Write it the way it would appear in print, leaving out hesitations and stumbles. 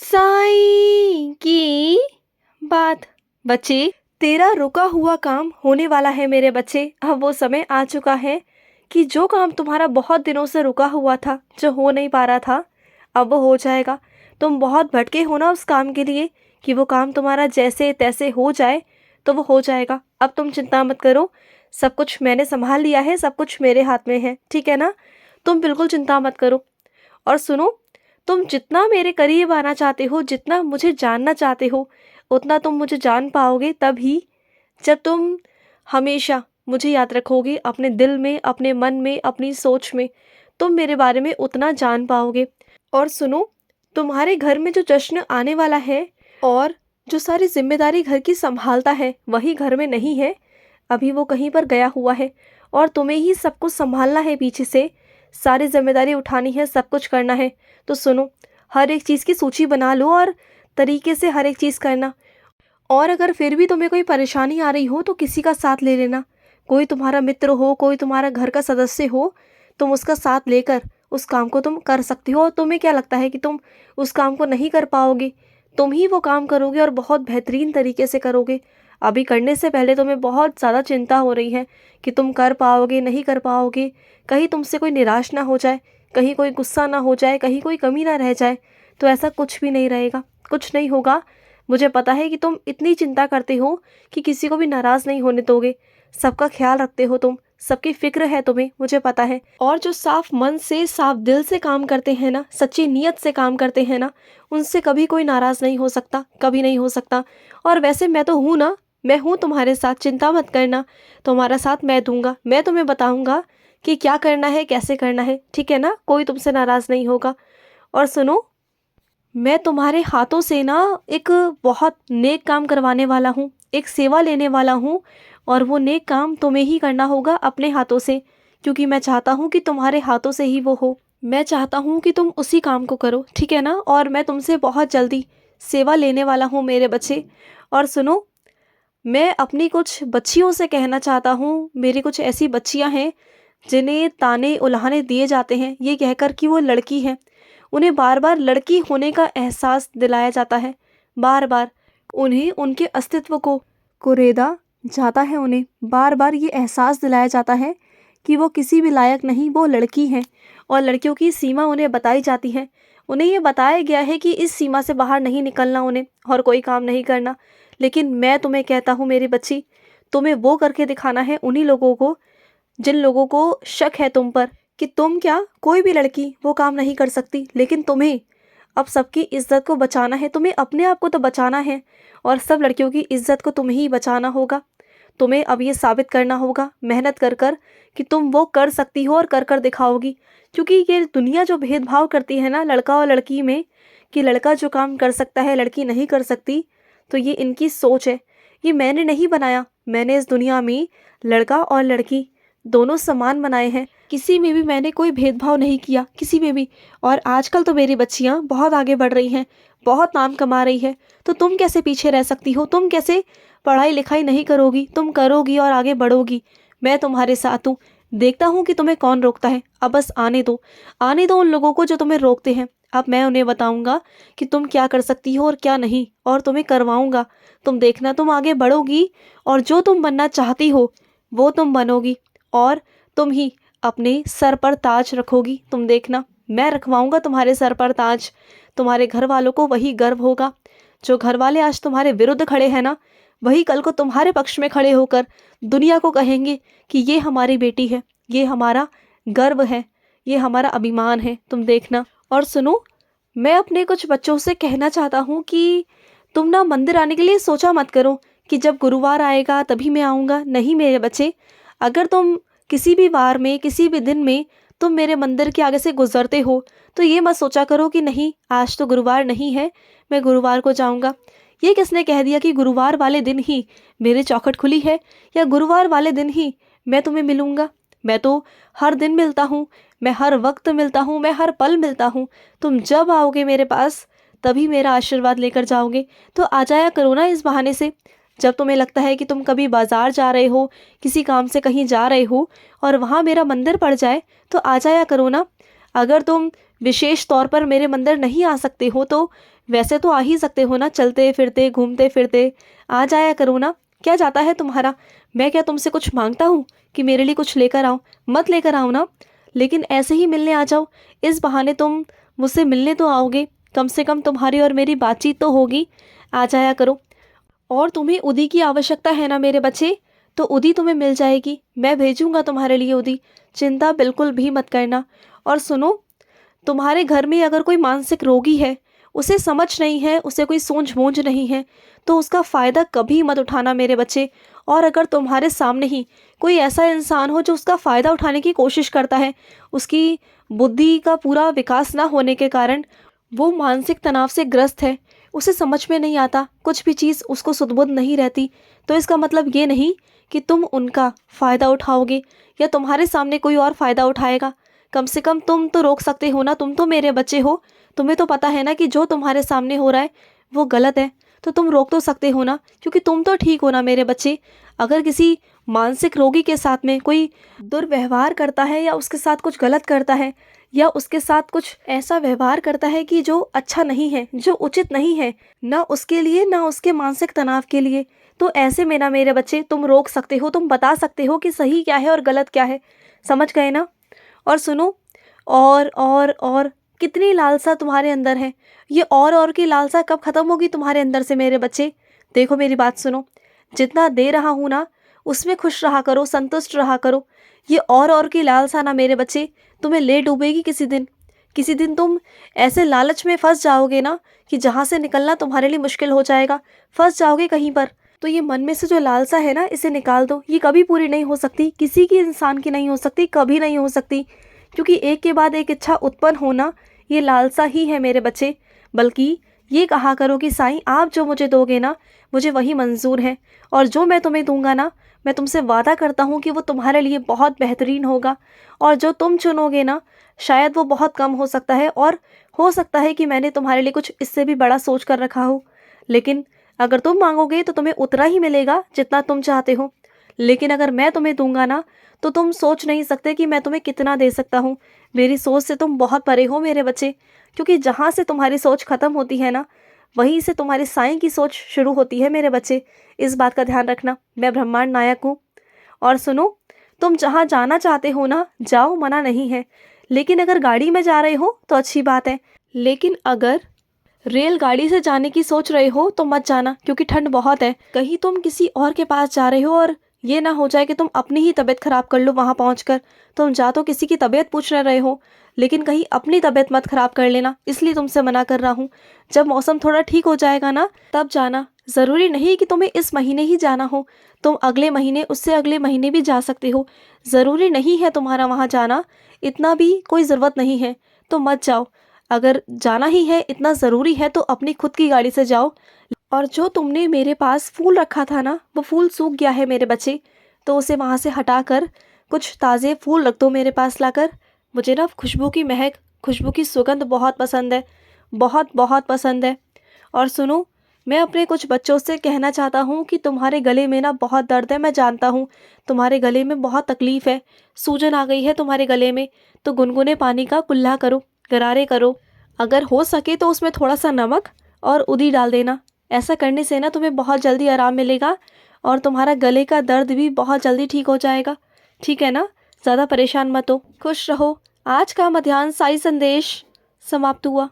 साईं की बात। बच्चे, तेरा रुका हुआ काम होने वाला है मेरे बच्चे। अब वो समय आ चुका है कि जो काम तुम्हारा बहुत दिनों से रुका हुआ था, जो हो नहीं पा रहा था, अब वो हो जाएगा। तुम बहुत भटके हो ना उस काम के लिए कि वो काम तुम्हारा जैसे तैसे हो जाए, तो वो हो जाएगा। अब तुम चिंता मत करो, सब कुछ मैंने संभाल लिया है, सब कुछ मेरे हाथ में है, ठीक है ना? तुम बिल्कुल चिंता मत करो। और सुनो, तुम जितना मेरे करीब आना चाहते हो, जितना मुझे जानना चाहते हो, उतना तुम मुझे जान पाओगे तभी जब तुम हमेशा मुझे याद रखोगे अपने दिल में, अपने मन में, अपनी सोच में। तुम मेरे बारे में उतना जान पाओगे। और सुनो, तुम्हारे घर में जो जश्न आने वाला है और जो सारी जिम्मेदारी घर की संभालता है, वही घर में नहीं है। अभी वो कहीं पर गया हुआ है और तुम्हें ही सब कुछ संभालना है, पीछे से सारी जिम्मेदारी उठानी है, सब कुछ करना है। तो सुनो, हर एक चीज़ की सूची बना लो और तरीके से हर एक चीज़ करना। और अगर फिर भी तुम्हें कोई परेशानी आ रही हो तो किसी का साथ ले लेना। कोई तुम्हारा मित्र हो, कोई तुम्हारा घर का सदस्य हो, तुम उसका साथ लेकर उस काम को तुम कर सकती हो। और तुम्हें क्या लगता है कि तुम उस काम को नहीं कर पाओगे? तुम ही वो काम करोगे और बहुत बेहतरीन तरीके से करोगे। अभी करने से पहले तुम्हें बहुत ज़्यादा चिंता हो रही है कि तुम कर पाओगे, नहीं कर पाओगे, कहीं तुमसे कोई निराश ना हो जाए, कहीं कोई गुस्सा ना हो जाए, कहीं कोई कमी ना रह जाए। तो ऐसा कुछ भी नहीं रहेगा, कुछ नहीं होगा। मुझे पता है कि तुम इतनी चिंता करते हो कि किसी को भी नाराज़ नहीं होने दोगे, सबका ख्याल रखते हो तुम, सबकी फ़िक्र है तुम्हें, मुझे पता है। और जो साफ मन से, साफ दिल से काम करते हैं ना, सच्ची नीयत से काम करते हैं ना, उनसे कभी कोई नाराज़ नहीं हो सकता, कभी नहीं हो सकता। और वैसे मैं तो हूँ ना, मैं हूँ तुम्हारे साथ, चिंता मत करना। तुम्हारा साथ मैं दूंगा, मैं तुम्हें बताऊंगा कि क्या करना है, कैसे करना है, ठीक है ना? कोई तुमसे नाराज़ नहीं होगा। और सुनो, मैं तुम्हारे हाथों से ना एक बहुत नेक काम करवाने वाला हूँ, एक सेवा लेने वाला हूँ। और वो नेक काम तुम्हें ही करना होगा अपने हाथों से, क्योंकि मैं चाहता हूँ कि तुम्हारे हाथों से ही वो हो। मैं चाहता हूँ कि तुम उसी काम को करो, ठीक है ना? और मैं तुमसे बहुत जल्दी सेवा लेने वाला हूँ मेरे बच्चे। और सुनो, मैं अपनी कुछ बच्चियों से कहना चाहता हूँ। मेरी कुछ ऐसी बच्चियाँ हैं जिन्हें ताने उल्हाने दिए जाते हैं ये कहकर कि वो लड़की है। उन्हें बार बार लड़की होने का एहसास दिलाया जाता है, बार बार उन्हें उनके अस्तित्व को कुरेदा जाता है। उन्हें बार बार ये एहसास दिलाया जाता है कि वो किसी भी लायक नहीं, वो लड़की है। और लड़कियों की सीमा उन्हें बताई जाती है। उन्हें ये बताया गया है कि इस सीमा से बाहर नहीं निकलना उन्हें, और कोई काम नहीं करना। लेकिन मैं तुम्हें कहता हूँ मेरी बच्ची, तुम्हें वो करके दिखाना है उन्हीं लोगों को जिन लोगों को शक है तुम पर कि तुम क्या, कोई भी लड़की वो काम नहीं कर सकती। लेकिन तुम्हें अब सबकी इज्जत को बचाना है, तुम्हें अपने आप को तो बचाना है, और सब लड़कियों की इज्जत को तुम्हें ही बचाना होगा। तुम्हें अब ये साबित करना होगा मेहनत कर कर कि तुम वो कर सकती हो, और कर कर दिखाओगी। क्योंकि ये दुनिया जो भेदभाव करती है ना लड़का और लड़की में, कि लड़का जो काम कर सकता है लड़की नहीं कर सकती, तो ये इनकी सोच है। ये मैंने नहीं बनाया, मैंने इस दुनिया में लड़का और लड़की दोनों समान बनाए हैं। किसी में भी मैंने कोई भेदभाव नहीं किया, किसी में भी। और आजकल तो मेरी बच्चियां बहुत आगे बढ़ रही हैं, बहुत नाम कमा रही है। तो तुम कैसे पीछे रह सकती हो? तुम कैसे पढ़ाई लिखाई नहीं करोगी? तुम करोगी और आगे बढ़ोगी। मैं तुम्हारे साथ हूँ। देखता हूँ कि तुम्हें कौन रोकता है। अब बस आने दो, आने दो उन लोगों को जो तुम्हें रोकते हैं। अब मैं उन्हें बताऊंगा कि तुम क्या कर सकती हो और क्या नहीं, और तुम्हें करवाऊंगा। तुम देखना, तुम आगे बढ़ोगी और जो तुम बनना चाहती हो वो तुम बनोगी। और तुम ही अपने सर पर ताज रखोगी। तुम देखना, मैं रखवाऊंगा तुम्हारे सर पर ताज। तुम्हारे घर वालों को वही गर्व होगा। जो घर वाले आज तुम्हारे विरुद्ध खड़े हैं ना, वही कल को तुम्हारे पक्ष में खड़े होकर दुनिया को कहेंगे कि ये हमारी बेटी है, ये हमारा गर्व है, ये हमारा अभिमान है। तुम देखना। और सुनो, मैं अपने कुछ बच्चों से कहना चाहता हूँ कि तुम ना मंदिर आने के लिए सोचा मत करो कि जब गुरुवार आएगा तभी मैं आऊँगा। नहीं मेरे बच्चे, अगर तुम किसी भी वार में, किसी भी दिन में तुम मेरे मंदिर के आगे से गुजरते हो, तो ये मत सोचा करो कि नहीं आज तो गुरुवार नहीं है, मैं गुरुवार को जाऊंगा। ये किसने कह दिया कि गुरुवार वाले दिन ही मेरी चौखट खुली है, या गुरुवार वाले दिन ही मैं तुम्हें मिलूंगा? मैं तो हर दिन मिलता हूँ, मैं हर वक्त मिलता हूँ, मैं हर पल मिलता हूँ। तुम जब आओगे मेरे पास तभी मेरा आशीर्वाद लेकर जाओगे। तो आ जाया करो ना इस बहाने से। जब तुम्हें लगता है कि तुम कभी बाजार जा रहे हो, किसी काम से कहीं जा रहे हो, और वहाँ मेरा मंदिर पड़ जाए, तो आ जाया करो ना। अगर तुम विशेष तौर पर मेरे मंदिर नहीं आ सकते हो तो वैसे तो आ ही सकते हो ना, चलते फिरते घूमते फिरते आ जाया करो ना। क्या जाता है तुम्हारा? मैं क्या तुमसे कुछ मांगता हूँ कि मेरे लिए कुछ लेकर आओ? मत लेकर आओ ना, लेकिन ऐसे ही मिलने आ जाओ। इस बहाने तुम मुझसे मिलने तो आओगे, कम से कम तुम्हारी और मेरी बातचीत तो होगी। आ जाया करो। और तुम्हें उदी की आवश्यकता है ना मेरे बच्चे, तो उदी तुम्हें मिल जाएगी। मैं भेजूंगा तुम्हारे लिए उदी, चिंता बिल्कुल भी मत करना। और सुनो, तुम्हारे घर में अगर कोई मानसिक रोगी है, उसे समझ नहीं है, उसे कोई सूझ बूझ नहीं है, तो उसका फ़ायदा कभी मत उठाना मेरे बच्चे। और अगर तुम्हारे सामने ही कोई ऐसा इंसान हो जो उसका फ़ायदा उठाने की कोशिश करता है, उसकी बुद्धि का पूरा विकास ना होने के कारण वो मानसिक तनाव से ग्रस्त है, उसे समझ में नहीं आता, कुछ भी चीज़ उसको सुध-बुध नहीं रहती, तो इसका मतलब ये नहीं कि तुम उनका फ़ायदा उठाओगे या तुम्हारे सामने कोई और फ़ायदा उठाएगा। कम से कम तुम तो रोक सकते हो ना, तुम तो मेरे बच्चे हो। तुम्हें तो पता है ना कि जो तुम्हारे सामने हो रहा है वो गलत है, तो तुम रोक तो सकते हो ना, क्योंकि तुम तो ठीक हो ना मेरे बच्चे। अगर किसी मानसिक रोगी के साथ में कोई दुर्व्यवहार करता है या उसके साथ कुछ गलत करता है या उसके साथ कुछ ऐसा व्यवहार करता है कि जो अच्छा नहीं है, जो उचित नहीं है, ना उसके लिए ना उसके मानसिक तनाव के लिए, तो ऐसे में ना मेरे बच्चे तुम रोक सकते हो, तुम बता सकते हो कि सही क्या है और गलत क्या है। समझ गए ना? और सुनो, और कितनी लालसा तुम्हारे अंदर है। ये और की लालसा कब ख़त्म होगी तुम्हारे अंदर से मेरे बच्चे? देखो मेरी बात सुनो, जितना दे रहा हूँ ना उसमें खुश रहा करो, संतुष्ट रहा करो। ये और की लालसा ना मेरे बच्चे तुम्हें ले डूबेगी किसी दिन। किसी दिन तुम ऐसे लालच में फंस जाओगे ना कि जहाँ से निकलना तुम्हारे लिए मुश्किल हो जाएगा, फंस जाओगे कहीं पर। तो ये मन में से जो लालसा है ना, इसे निकाल दो। ये कभी पूरी नहीं हो सकती, किसी की इंसान की नहीं हो सकती, कभी नहीं हो सकती, क्योंकि एक के बाद एक इच्छा उत्पन्न होना ये लालसा ही है मेरे बच्चे। बल्कि ये कहा करो कि साईं आप जो मुझे दोगे ना, मुझे वही मंजूर है, और जो मैं तुम्हें दूंगा ना, मैं तुमसे वादा करता हूँ कि वो तुम्हारे लिए बहुत बेहतरीन होगा। और जो तुम चुनोगे ना, शायद वो बहुत कम हो सकता है, और हो सकता है कि मैंने तुम्हारे लिए कुछ इससे भी बड़ा सोच कर रखा हो। लेकिन अगर तुम मांगोगे तो तुम्हें उतना ही मिलेगा जितना तुम चाहते हो। लेकिन अगर मैं तुम्हें दूंगा ना, तो तुम सोच नहीं सकते कि मैं तुम्हें कितना दे सकता हूँ। मेरी सोच से तुम बहुत परे हो मेरे बच्चे, क्योंकि जहाँ से तुम्हारी सोच ख़त्म होती है ना, वहीं से तुम्हारी साईं की सोच शुरू होती है मेरे बच्चे। इस बात का ध्यान रखना, मैं ब्रह्मांड नायक हूँ। और सुनो, तुम जहाँ जाना चाहते हो ना, जाओ, मना नहीं है। लेकिन अगर गाड़ी में जा रहे हो तो अच्छी बात है, लेकिन अगर रेलगाड़ी से जाने की सोच रहे हो तो मत जाना, क्योंकि ठंड बहुत है। कहीं तुम किसी और के पास जा रहे हो और ये ना हो जाए कि तुम अपनी ही तबीयत खराब कर लो वहाँ पहुँचकर। तुम जा तो किसी की तबीयत पूछ रहे हो, लेकिन कहीं अपनी तबीयत मत खराब कर लेना, इसलिए तुमसे मना कर रहा हूँ। जब मौसम थोड़ा ठीक हो जाएगा ना, तब जाना। ज़रूरी नहीं कि तुम्हें इस महीने ही जाना हो, तुम अगले महीने, उससे अगले महीने भी जा सकते हो। ज़रूरी नहीं है तुम्हारा वहाँ जाना, इतना भी कोई ज़रूरत नहीं है, तो मत जाओ। अगर जाना ही है, इतना ज़रूरी है, तो अपनी खुद की गाड़ी से जाओ। और जो तुमने मेरे पास फूल रखा था ना, वो फूल सूख गया है मेरे बच्चे, तो उसे वहाँ से हटा कर कुछ ताज़े फूल रख दो मेरे पास लाकर। मुझे ना खुशबू की महक, खुशबू की सुगंध बहुत पसंद है, बहुत बहुत पसंद है। और सुनो, मैं अपने कुछ बच्चों से कहना चाहता हूँ कि तुम्हारे गले में ना बहुत दर्द है, मैं जानता हूँ। तुम्हारे गले में बहुत तकलीफ़ है, सूजन आ गई है तुम्हारे गले में, तो गुनगुने पानी का कुल्ला करो, गरारे करो। अगर हो सके तो उसमें थोड़ा सा नमक और उदी डाल देना। ऐसा करने से ना तुम्हें बहुत जल्दी आराम मिलेगा, और तुम्हारा गले का दर्द भी बहुत जल्दी ठीक हो जाएगा। ठीक है ना? ज़्यादा परेशान मत हो, खुश रहो। आज का मध्याह्न साई संदेश समाप्त हुआ।